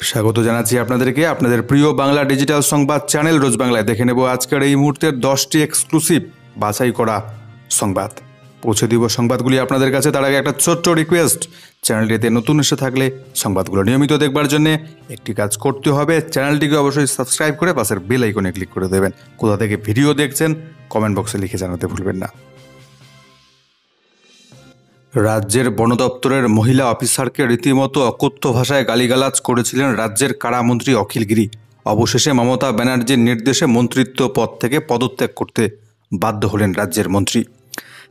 স্বাগত জানাচ্ছি আপনাদেরকে আপনাদের প্রিয় বাংলা ডিজিটাল সংবাদ চ্যানেল রোজ বাংলায়। দেখে নেব আজকের এই মুহূর্তের 10টি এক্সক্লুসিভ বাছাই করা সংবাদ। পৌঁছে দিব সংবাদগুলি আপনাদের কাছে। তার আগে একটা ছোট্ট রিকোয়েস্ট, চ্যানেলটিতে নতুন এসে থাকলে সংবাদগুলো নিয়মিত দেখবার জন্য একটি কাজ করতে হবে, চ্যানেলটিকে অবশ্যই সাবস্ক্রাইব করে পাশের বেল আইকনে ক্লিক করে দেবেন। কোথা থেকে ভিডিও দেখছেন কমেন্ট বক্সে লিখে জানাতে ভুলবেন না। রাজ্যের বন দপ্তরের মহিলা অফিসারকে রীতিমতো অকথ্য ভাষায় গালিগালাজ করেছিলেন রাজ্যের কারামন্ত্রী অখিল গিরি। অবশেষে মমতা ব্যানার্জির নির্দেশে মন্ত্রিত্ব পদ থেকে পদত্যাগ করতে বাধ্য হলেন রাজ্যের মন্ত্রী।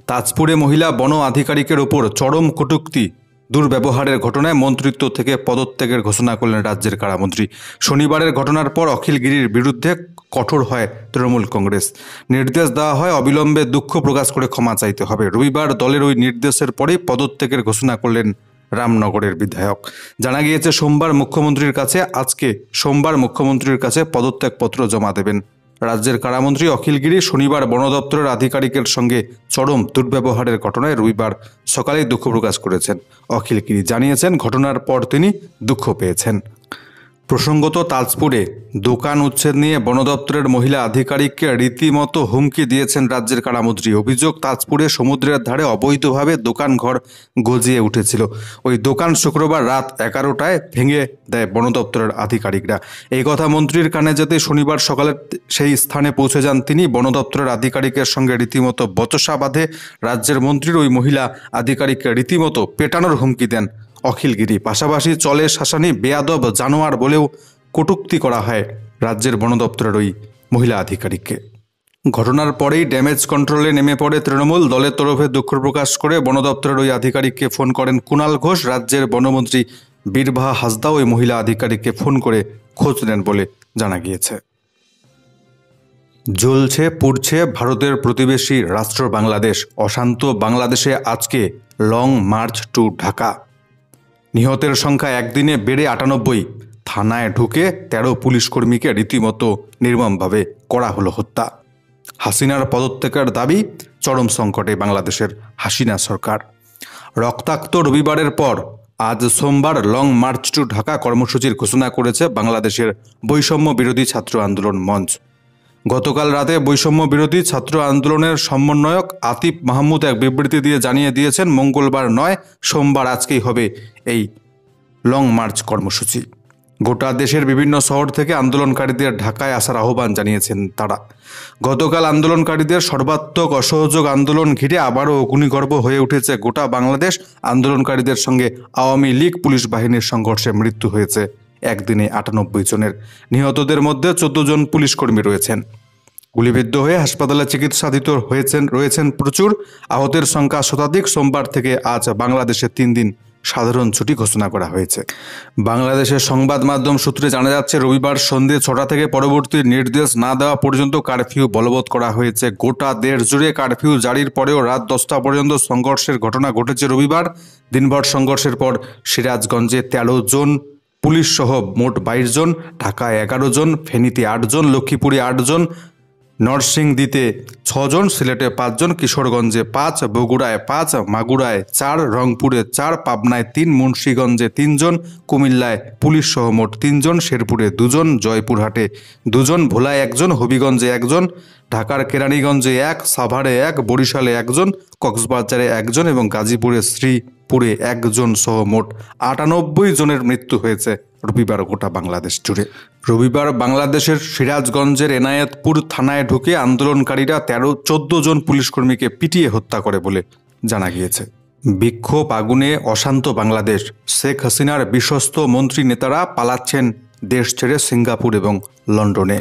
তাজপুরে মহিলা বন আধিকারিকের ওপর চরম কটূক্তি দুর্ব্যবহারের ঘটনায় মন্ত্রিত্ব থেকে পদত্যাগের ঘোষণা করলেন রাজ্যের কারামন্ত্রী। শনিবারের ঘটনার পর অখিল গিরির বিরুদ্ধে কঠোর হয় তৃণমূল কংগ্রেস। নির্দেশ দেওয়া হয় অবিলম্বে দুঃখ প্রকাশ করে ক্ষমা চাইতে হবে। রবিবার দলের ওই নির্দেশের পরেই পদত্যাগের ঘোষণা করলেন রামনগরের বিধায়ক। জানা গিয়েছে সোমবার মুখ্যমন্ত্রীর কাছে পদত্যাগপত্র জমা দেবেন রাজ্যের কারামন্ত্রী অখিল গিরি। শনিবার বন দপ্তরের আধিকারিকের সঙ্গে চরম দুর্ব্যবহারের ঘটনায় রবিবার সকালেই দুঃখ প্রকাশ করেছেন অখিল গিরি। জানিয়েছেন ঘটনার পর তিনি দুঃখ পেয়েছেন। প্রসঙ্গত, তাজপুরে দোকান উচ্ছেদ নিয়ে বন দপ্তরের মহিলা আধিকারিককে রীতিমতো হুমকি দিয়েছেন রাজ্যের কারামন্ত্রী। অভিযোগ, তাজপুরে সমুদ্রের ধারে অবৈধভাবে দোকান ঘর গজিয়ে উঠেছিল। ওই দোকান শুক্রবার রাত 11টায় ভেঙে দেয় বন দপ্তরের আধিকারিকরা। এই কথা মন্ত্রীর কানে যেতে শনিবার সকালে সেই স্থানে পৌঁছে যান তিনি। বন দপ্তরের আধিকারিকের সঙ্গে রীতিমতো বচসা বাঁধে রাজ্যের মন্ত্রীর। ওই মহিলা আধিকারিককে রীতিমতো পেটানোর হুমকি দেন অখিল গিরি। পাশাপাশি চলে শাসানি, বেয়াদব, জানোয়ার বলেও কটূক্তি করা হয় রাজ্যের বন দপ্তরের ওই মহিলা আধিকারিককে। ঘটনার পরেই ড্যামেজ কন্ট্রোলে নেমে পড়ে তৃণমূল। দলের তরফে দুঃখ প্রকাশ করে বন দপ্তরের ওই আধিকারিককে ফোন করেন কুণাল ঘোষ। রাজ্যের বনমন্ত্রী বীরভা হাসদা ওই মহিলা আধিকারিককে ফোন করে খোঁজ নেন বলে জানা গিয়েছে। জ্বলছে পুড়ছে ভারতের প্রতিবেশী রাষ্ট্র বাংলাদেশ। অশান্ত বাংলাদেশে আজকে লং মার্চ টু ঢাকা। নিহতের সংখ্যা একদিনে বেড়ে 98। থানায় ঢুকে 13 পুলিশ কর্মীকে রীতিমতো নির্মমভাবে করা হলো হত্যা। হাসিনার পদত্যাগের দাবি, চরম সংকটে বাংলাদেশের হাসিনা সরকার। রক্তাক্ত রবিবারের পর আজ সোমবার লং মার্চ টু ঢাকা কর্মসূচির ঘোষণা করেছে বাংলাদেশের বৈষম্য বিরোধী ছাত্র আন্দোলন মঞ্চ। গতকাল রাতে বৈষম্য বিরোধী ছাত্র আন্দোলনের সমন্বয়ক আতিফ মাহমুদ এক বিবৃতি দিয়ে জানিয়ে দিয়েছেন মঙ্গলবার নয়, সোমবার আজকেই হবে এই লং মার্চ কর্মসূচি। গোটা দেশের বিভিন্ন শহর থেকে আন্দোলনকারীদের ঢাকায় আসার আহ্বান জানিয়েছেন তারা। গতকাল আন্দোলনকারীদের সর্বাত্মক অসহযোগ আন্দোলন ঘিরে আবারও অগ্নিগর্ভ হয়ে উঠেছে গোটা বাংলাদেশ। আন্দোলনকারীদের সঙ্গে আওয়ামী লীগ পুলিশ বাহিনীর সংঘর্ষে মৃত্যু হয়েছে একদিনে 98 জনের। নিহতদের মধ্যে 14 জন পুলিশ কর্মী রয়েছেন। গুলিবিদ্ধ হয়ে হাসপাতালে চিকিৎসাধীন রয়েছেন প্রচুর। আহতের সংখ্যা শতাধিক। সোমবার থেকে আজ বাংলাদেশে 3 দিন সাধারণ ছুটি ঘোষণা করা হয়েছে। বাংলাদেশের সংবাদ মাধ্যম সূত্রে জানা যাচ্ছে, রবিবার সন্ধ্যে 6টা থেকে পরবর্তী নির্দেশ না দেওয়া পর্যন্ত কারফিউ বলবৎ করা হয়েছে। গোটা দেশ জুড়ে কারফিউ জারির পরেও রাত 10টা পর্যন্ত সংঘর্ষের ঘটনা ঘটেছে রবিবার। দিনভর সংঘর্ষের পর সিরাজগঞ্জে 13 জন পুলিশ সহ মোট 22 জন, ঢাকায় 11 জন, ফেনীতে 8 জন, লক্ষ্মীপুরে 8 জন, নরসিংদীতে 6 জন, সিলেটে 5 জন, কিশোরগঞ্জে 5, বগুড়ায় 5, মাগুরায় 4, রংপুরে 4, পাবনায় 3, মুন্সিগঞ্জে 3 জন, কুমিল্লায় পুলিশ সহ মোট 3 জন, শেরপুরে 2 জন, জয়পুরহাটে 2 জন, ভোলায় 1 জন, হবিগঞ্জে 1 জন, ঢাকার কেরানীগঞ্জে 1, সাভারে 1, বরিশালে 1 জন, কক্সবাজারে 1 জন এবং গাজীপুরে শ্রীপুরে 1 জন সহ মোট 98 জনের মৃত্যু হয়েছে রবিবার গোটা বাংলাদেশ জুড়ে। রবিবার বাংলাদেশের সিরাজগঞ্জের এনায়েতপুর থানায় ঢুকে আন্দোলনকারীরা 14 জন পুলিশ কর্মীকে পিটিয়ে হত্যা করে বলে জানা গিয়েছে। বিক্ষোভ আগুনে অশান্ত বাংলাদেশ। শেখ হাসিনার বিশ্বস্ত মন্ত্রী নেতারা পালাচ্ছেন দেশ ছেড়ে সিঙ্গাপুর এবং লন্ডনে।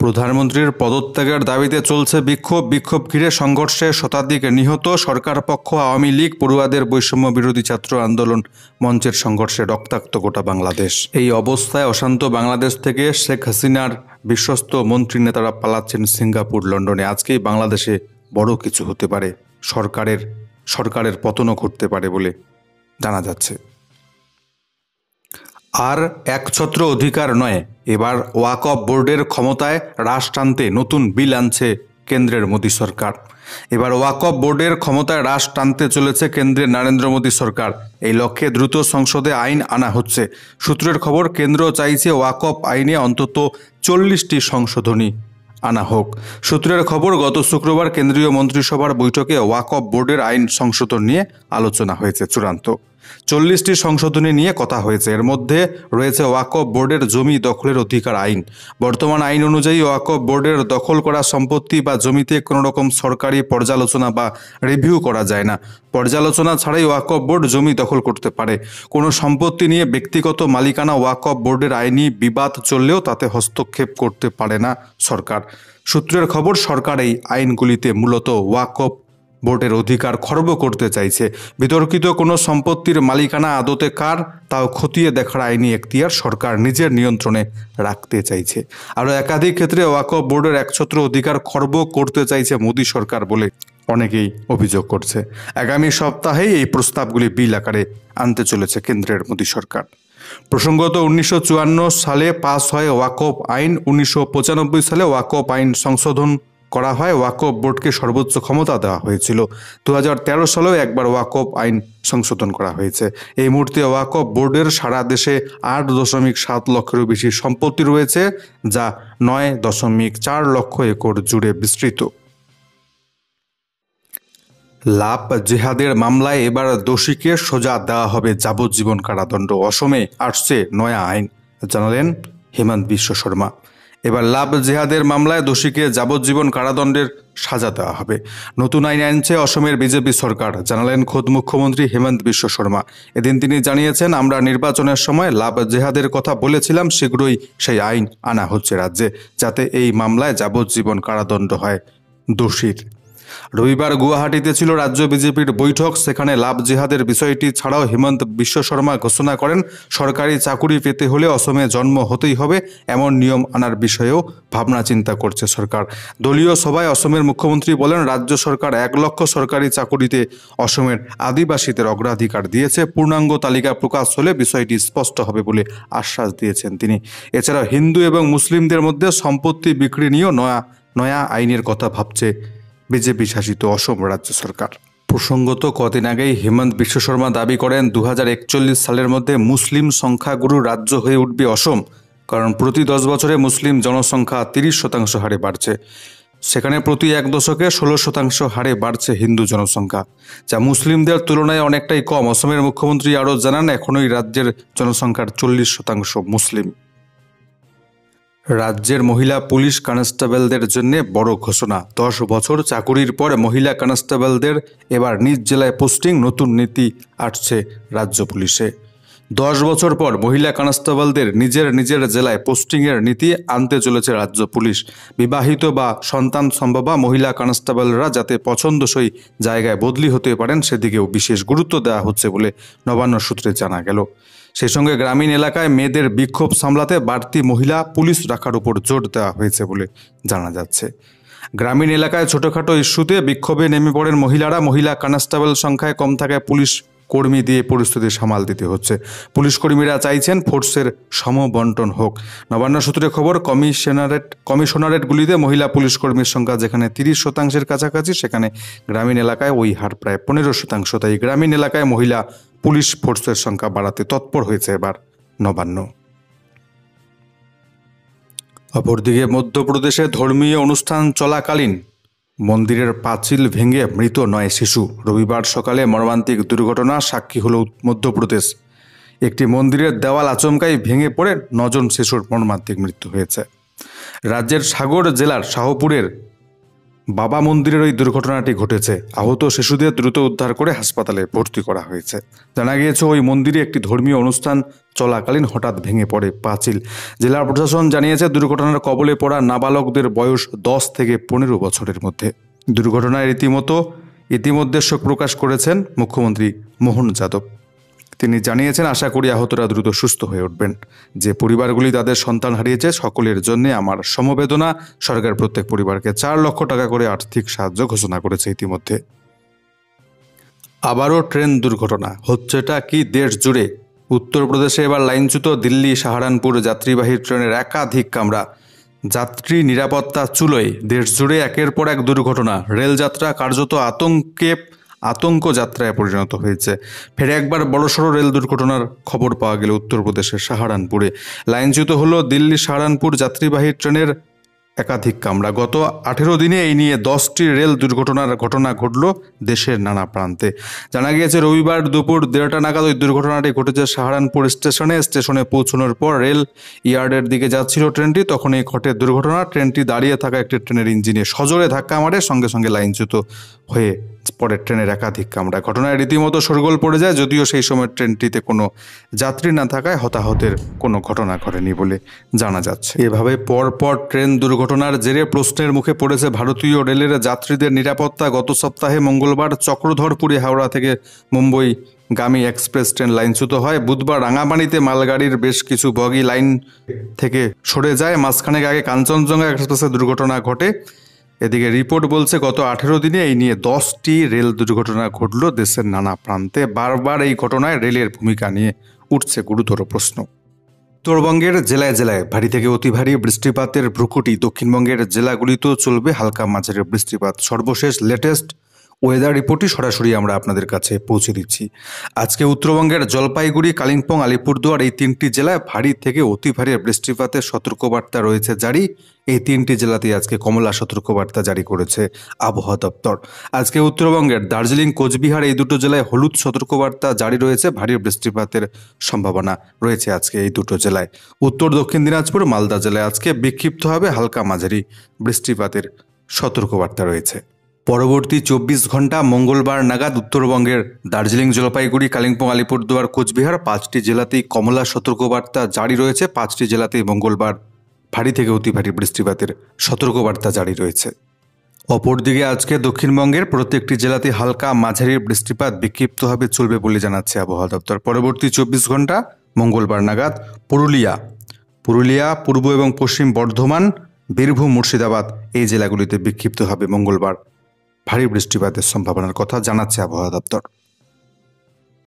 প্রধানমন্ত্রীর পদত্যাগের দাবিতে চলছে বিক্ষোভ ঘিরে সংঘর্ষে শতাধিক নিহত। সরকার পক্ষ, আওয়ামী লীগ, পড়ুয়াদের বৈষম্য বিরোধী ছাত্র আন্দোলন মঞ্চের সংঘর্ষে রক্তাক্ত গোটা বাংলাদেশ। এই অবস্থায় অশান্ত বাংলাদেশ থেকে শেখ হাসিনার বিশ্বস্ত মন্ত্রী নেতারা পালাচ্ছেন সিঙ্গাপুর, লন্ডনে। আজকেই বাংলাদেশে বড় কিছু হতে পারে, সরকারের পতনও ঘটতে পারে বলে জানা যাচ্ছে। আর একছত্র অধিকার নয়, এবার ওয়াকফ বোর্ডের ক্ষমতায় হ্রাস টানতে নতুন বিল আনছে কেন্দ্রের মোদী সরকার। এবার ওয়াকফ বোর্ডের ক্ষমতায় হ্রাস টানতে চলেছে কেন্দ্রের নরেন্দ্র মোদী সরকার। এই লক্ষ্যে দ্রুত সংসদে আইন আনা হচ্ছে। সূত্রের খবর, কেন্দ্র চাইছে ওয়াকফ আইনে অন্তত 40টি সংশোধনী আনা হোক। সূত্রের খবর, গত শুক্রবার কেন্দ্রীয় মন্ত্রিসভার বৈঠকে ওয়াকফ বোর্ডের আইন সংশোধন নিয়ে আলোচনা হয়েছে। চূড়ান্ত 40টি সংশোধনী নিয়ে কথা হয়েছে। এর মধ্যে রয়েছে ওয়াকফ বোর্ডের জমি দখলের অধিকার আইন। বর্তমান আইন অনুযায়ী ওয়াকফ বোর্ডের দখল করা সম্পত্তি বা জমিতে কোনো রকম সরকারি পর্যালোচনা বা রিভিউ করা যায় না। পর্যালোচনা ছাড়াই ওয়াকফ বোর্ড জমি দখল করতে পারে। কোনো সম্পত্তি নিয়ে ব্যক্তিগত মালিকানা ওয়াকফ বোর্ডের আইনি বিবাদ চললেও তাতে হস্তক্ষেপ করতে পারে না সরকার। সূত্রের খবর, সরকার এই আইনগুলিতে মূলত ওয়াকফ বোর্ডের অধিকার খর্ব করতে চাইছে। বিতর্কিত কোনো সম্পত্তির মালিকানা আদতে কার তাও খতিয়ে দেখার আইনি এখতিয়ার সরকার নিজের নিয়ন্ত্রণে রাখতে চাইছে। আরও একাধিক ক্ষেত্রে ওয়াকফ বোর্ডের একছত্র অধিকার খর্ব করতে চাইছে মোদী সরকার বলে অনেকেই অভিযোগ করছে। আগামী সপ্তাহেই এই প্রস্তাবগুলি বিল আকারে আনতে চলেছে কেন্দ্রের মোদী সরকার। প্রসঙ্গত, 1954 সালে পাস হয় ওয়াকফ আইন। 1995 সালে ওয়াকফ আইন সংশোধন করা হয়। ওয়াকফ বোর্ডকে সর্বোচ্চ ক্ষমতা দেওয়া হয়েছিল। 2013 সালেও একবার ওয়াকফ আইন সংশোধন করা হয়েছে। এই মুহূর্তে ওয়াকফ বোর্ডের সারা দেশে 8.7 লক্ষেরও বেশি সম্পত্তি রয়েছে, যা 9.4 লক্ষ একর জুড়ে বিস্তৃত। লাভ জেহাদের মামলায় এবার দোষীকে সোজা দেওয়া হবে যাবজ্জীবন কারাদণ্ড। অসমে আসছে নয়া আইন, জানালেন হেমন্ত বিশ্ব শর্মা। এবার লাভ জেহাদের মামলায় দোষীকে যাবজ্জীবন কারাদণ্ডের সাজা দেওয়া হবে। নতুন আইন আনছে অসমের বিজেপি সরকার, জানালেন খোদ মুখ্যমন্ত্রী হেমন্ত বিশ্ব শর্মা। এদিন তিনি জানিয়েছেন, আমরা নির্বাচনের সময় লাভ জেহাদের কথা বলেছিলাম, শীঘ্রই সেই আইন আনা হচ্ছে রাজ্যে, যাতে এই মামলায় যাবজ্জীবন কারাদণ্ড হয় দোষীর। রবিবার গুয়াহাটিতে ছিল রাজ্য বিজেপির বৈঠক। সেখানে লাভ জেহাদের বিষয়টি ছাড়াও হেমন্ত বিশ্ব শর্মা ঘোষণা করেন, সরকারি চাকুরি পেতে হলে অসমে জন্ম হতেই হবে, এমন নিয়ম আনার বিষয়েও ভাবনা চিন্তা করছে সরকার। দলীয় সভায় অসমের মুখ্যমন্ত্রী বলেন, রাজ্য সরকার 1 লক্ষ সরকারি চাকুরিতে অসমের আদিবাসীদের অগ্রাধিকার দিয়েছে। পূর্ণাঙ্গ তালিকা প্রকাশ হলে বিষয়টি স্পষ্ট হবে বলে আশ্বাস দিয়েছেন তিনি। এছাড়াও হিন্দু এবং মুসলিমদের মধ্যে সম্পত্তি বিক্রি নিয়েও নয়া আইনের কথা ভাবছে বিজেপি শাসিত অসম রাজ্য সরকার। প্রসঙ্গত, কদিন আগেই হেমন্ত বিশ্ব শর্মা দাবি করেন 2041 সালের মধ্যে মুসলিম সংখ্যাগুরু রাজ্য হয়ে উঠবে অসম, কারণ প্রতি 10 বছরে মুসলিম জনসংখ্যা 30% হারে বাড়ছে। সেখানে প্রতি 1 দশকে 16% হারে বাড়ছে হিন্দু জনসংখ্যা, যা মুসলিমদের তুলনায় অনেকটাই কম। অসমের মুখ্যমন্ত্রী আরও জানান, এখনই রাজ্যের জনসংখ্যার 40% মুসলিম। রাজ্যের মহিলা পুলিশ কনস্টেবলদের জন্য বড় ঘোষণা। 10 বছর চাকুরির পর মহিলা কনস্টেবলদের এবার নিজ জেলায় পোস্টিং। নতুন নীতি আসছে রাজ্য পুলিশে। 10 বছর পর মহিলা কনস্টেবলদের নিজের জেলায় পোস্টিংয়ের নীতি আনতে চলেছে রাজ্য পুলিশ। বিবাহিত বা সন্তান সম্ভবা মহিলা কনস্টেবলরা যাতে পছন্দসই জায়গায় বদলি হতে পারেন, সেদিকেও বিশেষ গুরুত্ব দেওয়া হচ্ছে বলে নবান্ন সূত্রে জানা গেল। সেই সঙ্গে গ্রামীণ এলাকায় মেয়েদের বিক্ষোভ সামলাতে বাড়তি মহিলা পুলিশ রাখার উপর জোর দেওয়া হয়েছে বলে জানা যাচ্ছে। গ্রামীণ এলাকায় ছোটখাটো ইস্যুতে বিক্ষোভে নেমে পড়েন মহিলারা। মহিলা কনস্টেবল সংখ্যায় কম থাকায় পুলিশ কর্মী দিয়ে পরিস্থিতি সামাল দিতে হচ্ছে। পুলিশ কর্মীরা চাইছেন ফোর্সের সমবন্টন হোক। নবান্ন সূত্রে খবর, কমিশনারেটগুলিতে মহিলা পুলিশ কর্মীর সংখ্যা যেখানে 30%-এর কাছাকাছি, সেখানে গ্রামীণ এলাকায় ওই হার প্রায় 15%। তাই গ্রামীণ এলাকায় মহিলা পুলিশ ফোর্সের সংখ্যা বাড়াতে তৎপর হয়েছে এবার নবান্ন। অপরদিকে মধ্যপ্রদেশে ধর্মীয় অনুষ্ঠান চলাকালীন মন্দিরের পাঁচিল ভেঙে মৃত 9 শিশু। রবিবার সকালে মর্মান্তিক দুর্ঘটনা সাক্ষী হল মধ্যপ্রদেশ। একটি মন্দিরের দেওয়াল আচমকাই ভেঙে পড়ে 9 জন শিশুর মর্মান্তিক মৃত্যু হয়েছে। রাজ্যের সাগর জেলার শাহপুরের বাবা মন্দিরের ওই দুর্ঘটনাটি ঘটেছে। আহত শিশুদের দ্রুত উদ্ধার করে হাসপাতালে ভর্তি করা হয়েছে। জানা গিয়েছে, ওই মন্দিরে একটি ধর্মীয় অনুষ্ঠান চলাকালীন হঠাৎ ভেঙে পড়ে পাঁচিল। জেলা প্রশাসন জানিয়েছে, দুর্ঘটনার কবলে পড়া নাবালকদের বয়স 10 থেকে 15 বছরের মধ্যে। দুর্ঘটনায় ইতিমধ্যে শোক প্রকাশ করেছেন মুখ্যমন্ত্রী মোহন যাদব। তিনি জানিয়েছেন, আশা করি আহতরা দ্রুত সুস্থ হয়ে উঠবেন। যে পরিবারগুলি তাদের সন্তান হারিয়েছে, সকলের জন্য আমার সমবেদনা। সরকার প্রত্যেক পরিবারকে 4 লক্ষ টাকা করে আর্থিক সাহায্য ঘোষণা করেছে ইতিমধ্যে। আবারও ট্রেন দুর্ঘটনা হচ্ছেটা কি দেশ জুড়ে? উত্তরপ্রদেশে এবার লাইনচ্যুত দিল্লি সাহারানপুর যাত্রীবাহী ট্রেনের একাধিক কামরা। যাত্রী নিরাপত্তা চুলোয়, দেশজুড়ে একের পর এক দুর্ঘটনা, রেলযাত্রা কার্যত আতঙ্ক যাত্রায় পরিণত হয়েছে। ফের একবার বড়সড় রেল দুর্ঘটনার খবর পাওয়া গেল উত্তরপ্রদেশের সাহারানপুরে। লাইনচ্যুত হলো দিল্লি সাহারানপুর যাত্রীবাহী ট্রেনের একাধিক কামরা। গত 18 দিনে এই নিয়ে 10টি রেল দুর্ঘটনার ঘটনা ঘটল দেশের নানা প্রান্তে। জানা গিয়েছে রবিবার দুপুর 1:30 নাগাদ ওই দুর্ঘটনাটি ঘটেছে সাহারানপুর স্টেশনে পৌঁছানোর পর রেল ইয়ার্ডের দিকে যাচ্ছিল ট্রেনটি, তখনই ঘটে দুর্ঘটনা। ট্রেনটি দাঁড়িয়ে থাকা একটি ট্রেনের ইঞ্জিনে সজোরে ধাক্কা মারে, সঙ্গে সঙ্গে লাইনচ্যুত হয়ে পরে ট্রেনের একাধিক কামরা। ঘটনায় রীতিমতো শোরগোল পড়ে যায়, যদিও সেই সময় ট্রেনটিতে কোনো যাত্রী না থাকায় হতাহতের কোনো ঘটনা ঘটেনি বলে জানা যাচ্ছে। এভাবে পরপর ট্রেন দুর্ঘটনার জেরে প্রশ্নের মুখে পড়েছে ভারতীয় রেলের যাত্রীদের নিরাপত্তা। গত সপ্তাহে মঙ্গলবার চক্রধরপুরে হাওড়া থেকে মুম্বই গামী এক্সপ্রেস ট্রেন লাইনচ্যুত হয়। বুধবার রাঙামাটিতে মালগাড়ির বেশ কিছু বগি লাইন থেকে সরে যায়। মাসখানেক আগে কাঞ্চনজঙ্ঘা এক্সপ্রেসের দুর্ঘটনা ঘটে। এদিকে রিপোর্ট বলছে গত 18 দিনে এই নিয়ে 10টি রেল দুর্ঘটনা ঘটল দেশের নানা প্রান্তে। বারবার এই ঘটনায় রেলের ভূমিকা নিয়ে উঠছে গুরুতর প্রশ্ন। উত্তরবঙ্গের জেলায় জেলায় ভারী থেকে অতি ভারী বৃষ্টিপাতের ভ্রুকুটি। দক্ষিণবঙ্গের জেলাগুলিতেও চলবে হালকা মাঝারি বৃষ্টিপাত। সর্বশেষ লেটেস্ট ওয়েদার রিপোর্টই সরাসরি আমরা আপনাদের কাছে পৌঁছে দিচ্ছি। আজকে উত্তরবঙ্গের জলপাইগুড়ি, কালিম্পং, আলিপুরদুয়ার এই 3টি জেলায় ভারী থেকে অতি ভারী বৃষ্টিপাতের সতর্কবার্তা রয়েছে জারি। এই 3টি জেলাতেই আজকে কমলা সতর্কবার্তা জারি করেছে আবহাওয়া দপ্তর। আজকে উত্তরবঙ্গের দার্জিলিং, কোচবিহার এই দুটো জেলায় হলুদ সতর্কবার্তা জারি রয়েছে। ভারী বৃষ্টিপাতের সম্ভাবনা রয়েছে আজকে এই দুটো জেলায়। উত্তর দক্ষিণ দিনাজপুর, মালদা জেলায় আজকে বিক্ষিপ্তভাবে হালকা মাঝারি বৃষ্টিপাতের সতর্কবার্তা রয়েছে। পরবর্তী 24 ঘন্টা মঙ্গলবার নাগাদ উত্তরবঙ্গের দার্জিলিং, জলপাইগুড়ি, কালিম্পং, আলিপুরদুয়ার, কোচবিহার 5টি জেলাতেই কমলা সতর্কবার্তা জারি রয়েছে। 5টি জেলাতেই মঙ্গলবার ভারী থেকে অতি ভারী বৃষ্টিপাতের সতর্কবার্তা জারি রয়েছে। অপরদিকে আজকে দক্ষিণবঙ্গের প্রত্যেকটি জেলাতে হালকা মাঝারি বৃষ্টিপাত বিক্ষিপ্তভাবে চলবে বলে জানাচ্ছে আবহাওয়া দপ্তর। পরবর্তী 24 ঘন্টা মঙ্গলবার নাগাদ পুরুলিয়া, পূর্ব এবং পশ্চিম বর্ধমান, বীরভূম, মুর্শিদাবাদ এই জেলাগুলিতে বিক্ষিপ্তভাবে মঙ্গলবার ভারী বৃষ্টিপাতের সম্ভাবনার কথা জানাচ্ছে আবহাওয়া দপ্তর।